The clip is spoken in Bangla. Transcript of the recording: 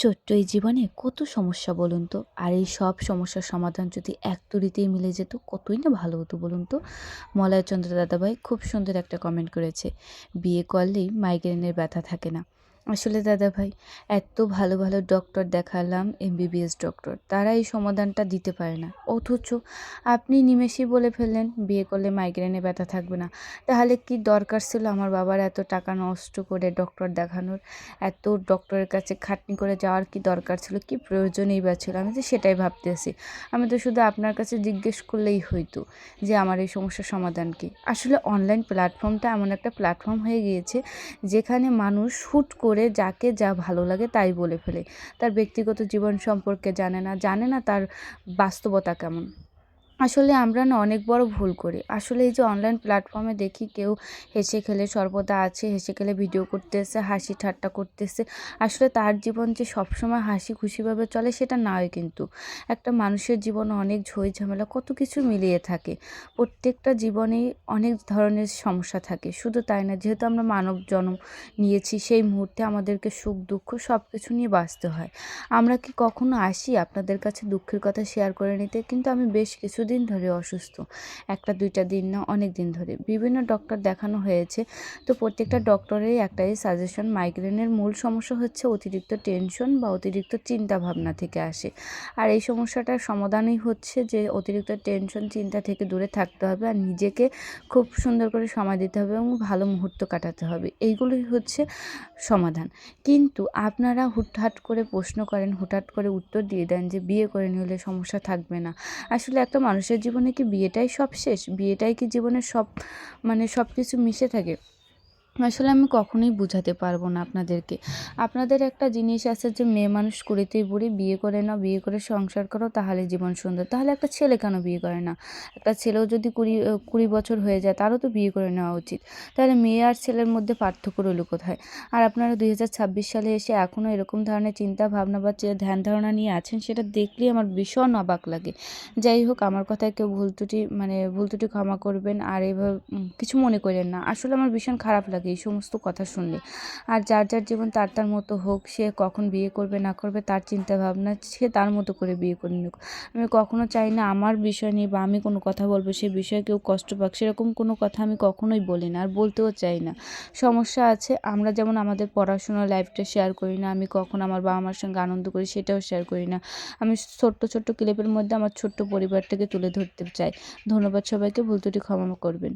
ছোট্ট এই জীবনে কত সমস্যা বলুন তো। আর এই সব সমস্যার সমাধান যদি এক তুড়িতেই মিলে যেত কতই না ভালো হতো বলুন তো। মলয়চন্দ্র দাদাভাই খুব সুন্দর একটা কমেন্ট করেছে, বিয়ে করলেই মাইগ্রেনের ব্যথা থাকে না। আসলে দাদাভাই, এত ভালো ভালো ডক্টর দেখালাম, এমবিবিএস ডক্টর, তারা এই সমাধানটা দিতে পারে না। অথচ আপনি নিমেষেই বলে ফেললেন বিয়ে করলে মাইগ্রেনে ব্যথা থাকবে না। তাহলে কি দরকার ছিল আমার বাবার এত টাকা নষ্ট করে ডক্টর দেখানোর? এত ডক্টরের কাছে খাটনি করে যাওয়ার কি দরকার ছিল? কি প্রয়োজনই বা ছিল? আমি তো সেটাই ভাবতেছি। আমি তো শুধু আপনার কাছে জিজ্ঞেস করলেই হইতো যে আমার এই সমস্যার সমাধান কী? আসলে অনলাইন প্ল্যাটফর্মটা এমন একটা প্ল্যাটফর্ম হয়ে গিয়েছে যেখানে মানুষ হুট করে যাকে যা ভালো লাগে তাই বলে ফেলে। তার ব্যক্তিগত জীবন সম্পর্কে জানে না তার বাস্তবতা কেমন। আসলে আমরা না অনেক বড় ভুল করি। আসলে এই যে অনলাইন প্ল্যাটফর্মে দেখি কেউ হেসে খেলে সর্বদা আছে, হেসে খেলে ভিডিও করতেছে, হাসি ঠাট্টা করতেছে। আসলে তার জীবন যে সবসময় হাসি খুশিভাবে চলে সেটা নয় কিন্তু। একটা মানুষের জীবনে অনেক ঝই ঝামেলা কত কিছু মিলিয়ে থাকে। প্রত্যেকটা জীবনেই অনেক ধরনের সমস্যা থাকে। শুধু তাই না, যেহেতু আমরা মানব জন্ম নিয়েছি সেই মুহূর্তে আমাদেরকে সুখ দুঃখ সব কিছু নিয়ে বাঁচতে হয়। আমরা কি কখনো আসি আপনাদের কাছে দুঃখের কথা শেয়ার করে নিতে? কিন্তু আমি বেশ কিছুদিন ধরে অসুস্থ। ১টা ২টা দিন না, অনেক দিন ধরে। বিভিন্ন ডক্টর দেখানো হয়েছে। তো প্রত্যেকটা ডক্টরেরই একটাই সাজেশন, মাইগ্রেনের মূল সমস্যা হচ্ছে অতিরিক্ত টেনশন বা অতিরিক্ত চিন্তা ভাবনা থেকে আসে। আর এই সমস্যাটার সমাধানই হচ্ছে যে অতিরিক্ত টেনশন চিন্তা থেকে দূরে থাকতে হবে আর নিজেকে খুব সুন্দর করে সময় দিতে হবে এবং ভালো মুহূর্ত কাটাতে হবে। এইগুলোই হচ্ছে সমাধান। কিন্তু আপনারা হুটহাট করে প্রশ্ন করেন, হুটহাট করে উত্তর দিয়ে দেন যে বিয়ে করে নিলে সমস্যা থাকবে না। আসলে একটা মানুষের জীবনে কি বিয়েটাই সব শেষ? বিয়েটাই কি জীবনের সব, মানে সব কিছু মিশে থাকে? আসলে আমি কখনোই বুঝাতে পারবো না আপনাদেরকে। আপনাদের একটা জিনিস আছে যে মেয়ে মানুষ কুড়িতেই বুড়ি, বিয়ে করে নাও, বিয়ে করে সংসার করো তাহলে জীবন সুন্দর। তাহলে একটা ছেলে কেন বিয়ে করে না? একটা ছেলেও যদি ২০ বছর হয়ে যায় তারও তো বিয়ে করে নেওয়া উচিত। তাহলে মেয়ে আর ছেলের মধ্যে পার্থক্য রইল কোথায়? আর আপনারা ২০২৬ সালে এসে এখনও এরকম ধরনের চিন্তা ভাবনা বা ধ্যান ধারণা নিয়ে আছেন, সেটা দেখলেই আমার ভীষণ অবাক লাগে। যাই হোক, আমার কথায় কেউ ভুল ত্রুটি ক্ষমা করবেন। আর এভাবে কিছু মনে করেন না। আসলে আমার ভীষণ খারাপ লাগে এই সমস্ত কথা শুনলে। আর যার জীবন তার মতো হোক, সে কখন বিয়ে করবে না করবে তার চিন্তাভাবনা, সে তার মতো করে বিয়ে করে নিক। আমি কখনো চাই না আমার বিষয় নিয়ে বা আমি কোনো কথা বলবো সে বিষয়ে কেউ কষ্ট পাক, সেরকম কোনো কথা আমি কখনোই বলি না আর বলতেও চাই না। সমস্যা আছে, আমরা যেমন আমাদের পড়াশোনার লাইফটা শেয়ার করি না, আমি কখন আমার বাবা মার সঙ্গে আনন্দ করি সেটাও শেয়ার করি না। আমি ছোট্ট ক্লিপের মধ্যে আমার ছোট্ট পরিবারটাকে তুলে ধরতে চাই। ধন্যবাদ সবাইকে, ভুল ত্রুটি ক্ষমা করবেন।